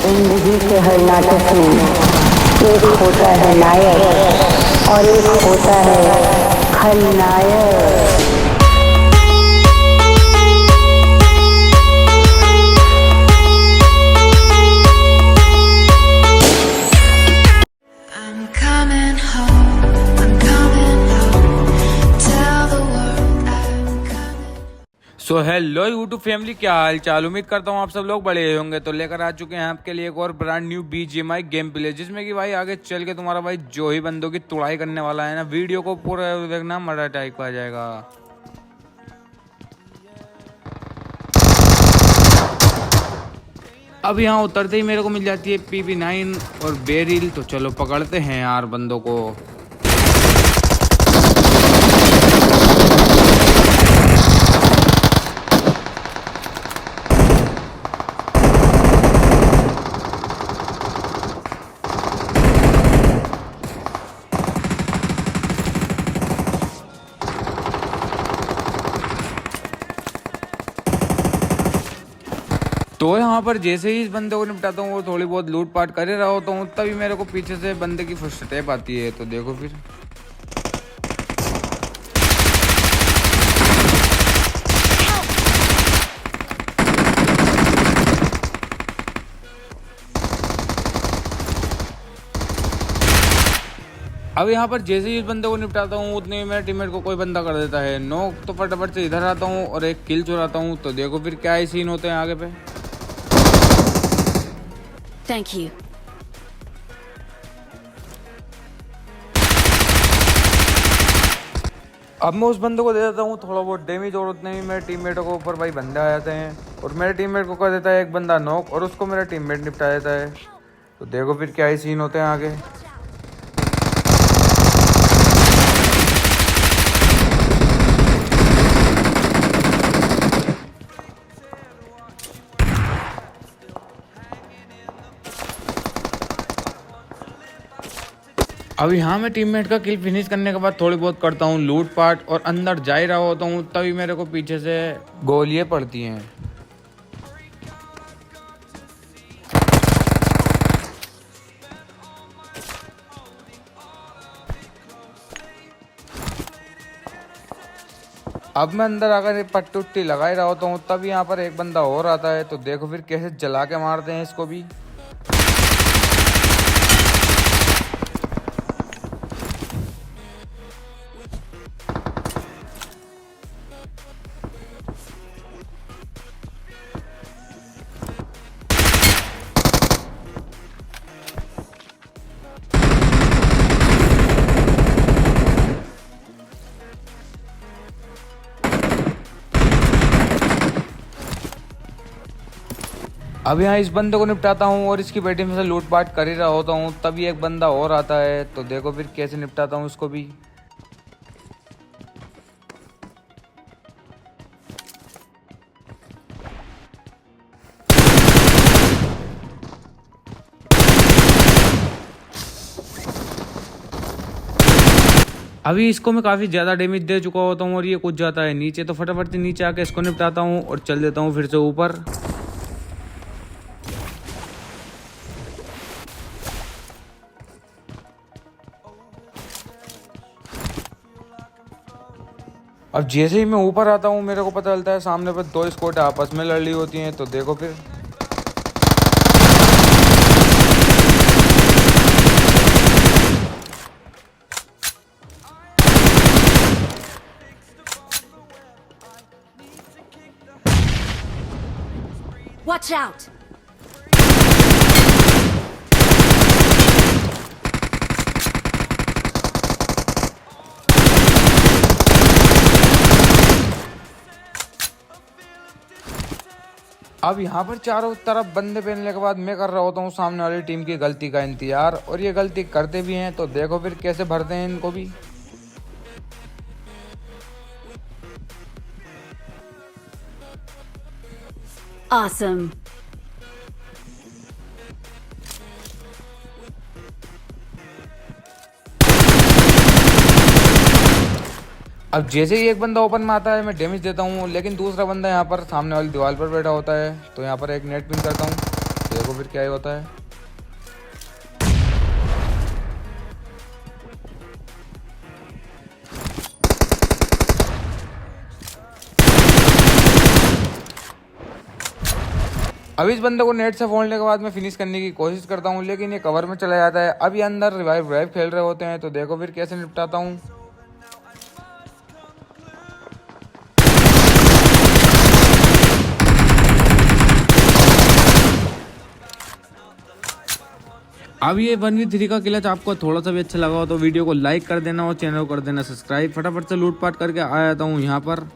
जिंदगी के हर नाटक में एक होता है नायक और एक होता है खलनायक। सो हेलो यूट्यूब फैमिली, क्या हाल चाल। उम्मीद करता हूँ आप सब लोग बड़े होंगे। तो लेकर आ चुके हैं आपके लिए एक और brand new BGMI game play, जिसमें कि भाई आगे चल के तुम्हारा भाई जो ही बंदों की तुड़ाई करने वाला है ना, वीडियो को पूरा देखना, मजा टाइप आ जाएगा। अब यहाँ उतरते ही मेरे को मिल जाती है PP9 और बेरिल। तो चलो पकड़ते हैं यार बंदों को। तो यहाँ पर जैसे ही इस बंदे को निपटाता हूँ, वो थोड़ी बहुत लूट पाट कर ही रहा होता हूँ, तभी मेरे को पीछे से बंदे की फर्स्ट स्टेप आती है। तो देखो फिर अब यहाँ पर जैसे ही इस बंदे को निपटाता हूँ, उतने में मेरे टीममेट को कोई बंदा कर देता है नॉक। तो फटाफट से इधर आता हूँ और एक किल चुराता हूँ। तो देखो फिर क्या ही सीन होते हैं आगे पे। Thank you. अब मैं उस बंदे को दे देता हूँ थोड़ा बहुत डैमेज, और उतने में मेरे टीममेटों के ऊपर भाई बंदे आ जाते हैं और मेरे टीममेट को कर देता है एक बंदा नॉक, और उसको मेरा टीममेट निपटा देता है। तो देखो फिर क्या ही सीन होते हैं आगे। अब यहाँ मैं टीममेट का किल फिनिश करने के बाद थोड़ी बहुत करता हूँ लूट पाट, और अंदर जा ही रहा होता हूँ, तभी मेरे को पीछे से गोलियां पड़ती हैं। अब मैं अंदर आकर पट्टी उट्टी लगा ही रहा होता हूँ, तब यहाँ पर एक बंदा और आता है। तो देखो फिर कैसे जला के मारते हैं इसको भी। अब यहाँ इस बंदे को निपटाता हूँ और इसकी बेटी में से लूट पाट कर ही रहा होता हूँ, तभी एक बंदा और आता है। तो देखो फिर कैसे निपटाता हूँ उसको भी। अभी इसको मैं काफ़ी ज़्यादा डैमेज दे चुका होता हूँ और ये कूद जाता है नीचे। तो फटाफट से नीचे आके इसको निपटाता हूँ और चल देता हूँ फिर से ऊपर। अब जैसे ही मैं ऊपर आता हूँ, मेरे को पता चलता है सामने पर दो स्क्वाड आपस में लड़ रही होती हैं। तो देखो फिर Watch out! अब यहाँ पर चारों तरफ बंदे पहनने के बाद मैं कर रहा होता हूँ सामने वाली टीम की गलती का इंतजार, और ये गलती करते भी हैं। तो देखो फिर कैसे भरते हैं इनको भी। Awesome. अब जैसे ही एक बंदा ओपन में आता है, मैं डैमेज देता हूँ, लेकिन दूसरा बंदा यहाँ पर सामने वाली दीवार पर बैठा होता है। तो यहाँ पर एक नेट पिन करता हूँ। देखो फिर क्या ही होता है। अब इस बंदे को नेट से फोड़ने के बाद मैं फिनिश करने की कोशिश करता हूँ, लेकिन ये कवर में चला जाता है। अब ये अंदर रिवाइव खेल रहे होते हैं, तो देखो फिर कैसे निपटाता हूँ। अब ये 1v3 का क्लच आपको थोड़ा सा भी अच्छा लगा हो तो वीडियो को लाइक कर देना और चैनल को कर देना सब्सक्राइब। फटाफट से लूटपाट करके आ जाता हूँ यहाँ पर।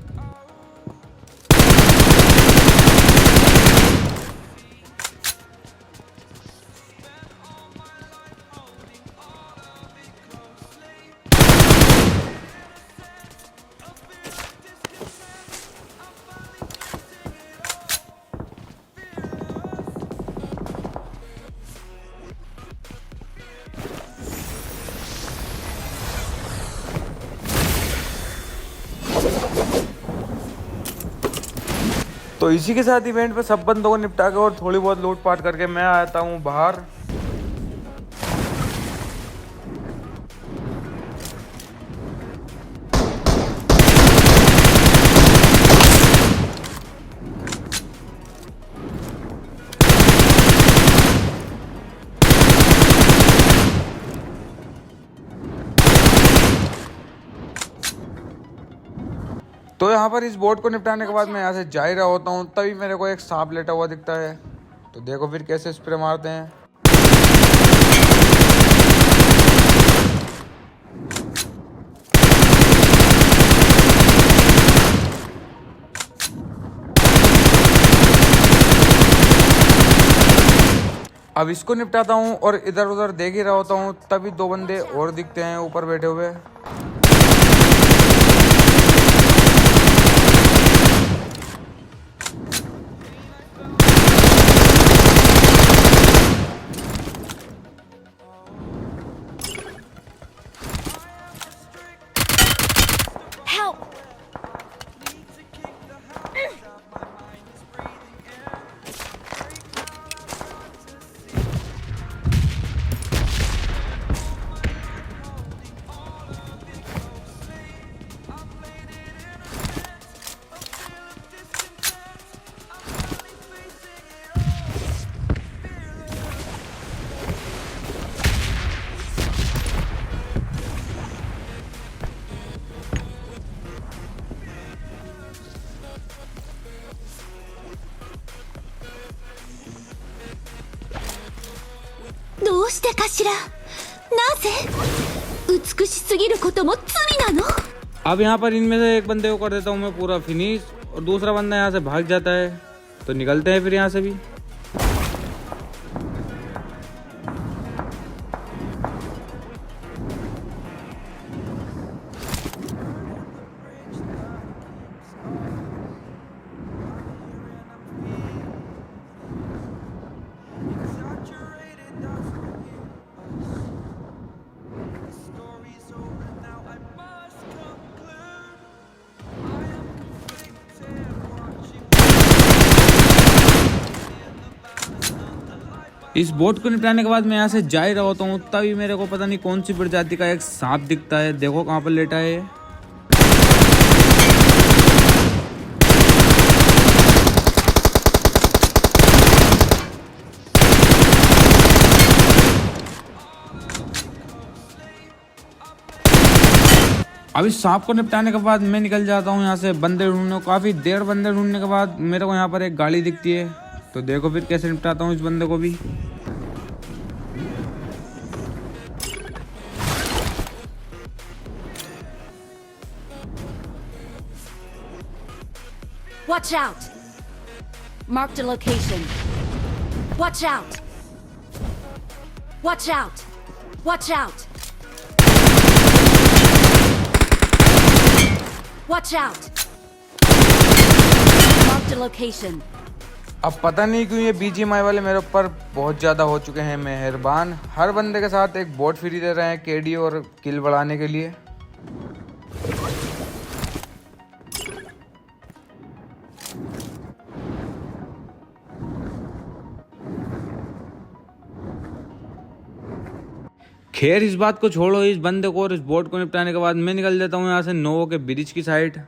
तो इसी के साथ इवेंट पे सब बंदों को निपटा के और थोड़ी बहुत लूटपाट करके मैं आता हूँ बाहर। तो यहाँ पर इस बोट को निपटाने के बाद मैं यहाँ से जा ही रहा होता हूँ, तभी मेरे को एक सांप लेटा हुआ दिखता है। तो देखो फिर कैसे स्प्रे मारते हैं। अब इसको निपटाता हूँ और इधर उधर देख ही रहा होता हूँ, तभी दो बंदे और दिखते हैं ऊपर बैठे हुए। Help! अब यहाँ पर इनमें से एक बंदे को कर देता हूँ मैं पूरा फिनिश और दूसरा बंदा यहाँ से भाग जाता है। तो निकलते हैं फिर यहाँ से भी। इस बोट को निपटाने के बाद मैं यहाँ से जा ही रहा होता हूँ, तभी मेरे को पता नहीं कौन सी प्रजाति का एक सांप दिखता है। देखो कहाँ पर लेटा है। अब इस सांप को निपटाने के बाद मैं निकल जाता हूँ यहाँ से बंदे ढूंढने। काफी देर बंदे ढूंढने के बाद मेरे को यहाँ पर एक गाड़ी दिखती है। तो देखो फिर कैसे निपटाता हूँ इस बंदे को भी। Watch out! Marked a location. Watch out! Watch out! Watch out! Watch out! Marked a location. अब पता नहीं क्यों ये BGMI वाले मेरे ऊपर बहुत ज़्यादा हो चुके हैं मेहरबान। हर बंदे के साथ एक बोट फ्री दे रहे हैं KD और किल बढ़ाने के लिए। खैर इस बात को छोड़ो, इस बंदे को और इस बोट को निपटाने के बाद मैं निकल देता हूँ यहाँ से नोवो के ब्रिज की साइड।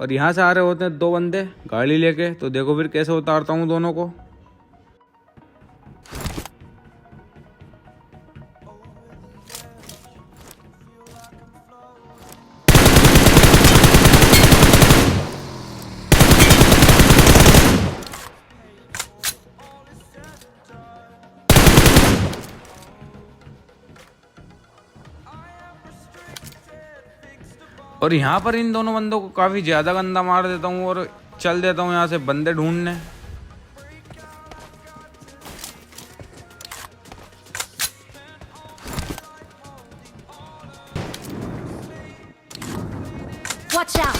और यहाँ से आ रहे होते हैं दो बंदे गाड़ी लेके, तो देखो फिर कैसे उतारता हूँ दोनों को। और यहाँ पर इन दोनों बंदों को काफ़ी ज़्यादा गंदा मार देता हूँ और चल देता हूँ यहाँ से बंदे ढूंढने। Watch out!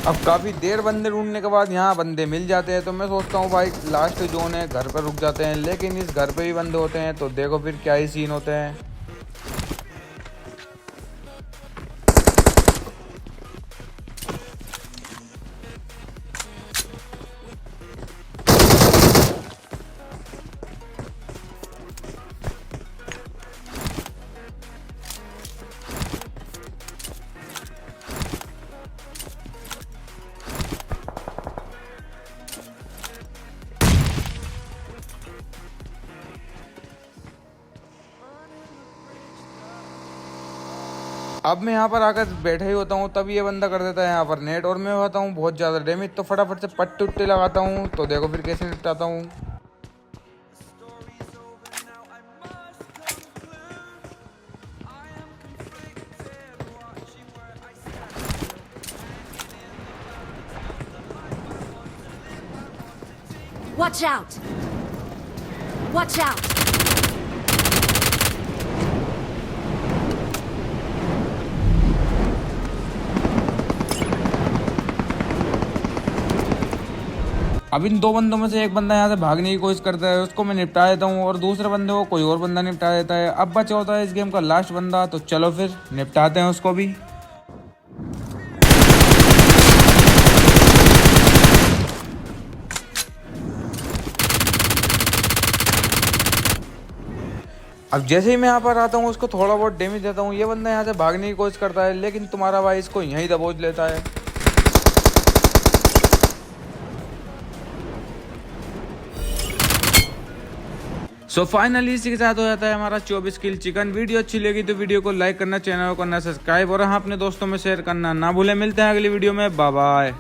अब काफ़ी देर बंदे ढूंढने के बाद यहाँ बंदे मिल जाते हैं, तो मैं सोचता हूँ भाई लास्ट जोन है, घर पर रुक जाते हैं। लेकिन इस घर पे भी बंदे होते हैं, तो देखो फिर क्या ही सीन होते हैं। अब मैं यहाँ पर आकर बैठा ही होता हूँ, तब ये बंदा कर देता है यहाँ पर नेट, और मैं होता हूँ बहुत ज़्यादा डैमेज। तो फटाफट से पट्टे उट्टे लगाता हूँ, तो देखो फिर कैसे निपटाता हूँ। Watch out! Watch out! अब इन दो बंदों में से एक बंदा यहाँ से भागने की कोशिश करता है, उसको मैं निपटा देता हूँ और दूसरे बंदे को कोई और बंदा निपटा देता है। अब बचा होता है इस गेम का लास्ट बंदा, तो चलो फिर निपटाते हैं उसको भी। अब जैसे ही मैं यहाँ पर आता हूँ उसको थोड़ा बहुत डैमेज देता हूँ। ये बंदा यहाँ से भागने की कोशिश करता है, लेकिन तुम्हारा भाई इसको यहीं दबोच लेता है। सो फाइनली इसी के साथ हो जाता है हमारा 24 किल चिकन। वीडियो अच्छी लगी तो वीडियो को लाइक करना, चैनल को करना सब्सक्राइब और हाँ अपने दोस्तों में शेयर करना ना भूले। मिलते हैं अगली वीडियो में, बाय बाय।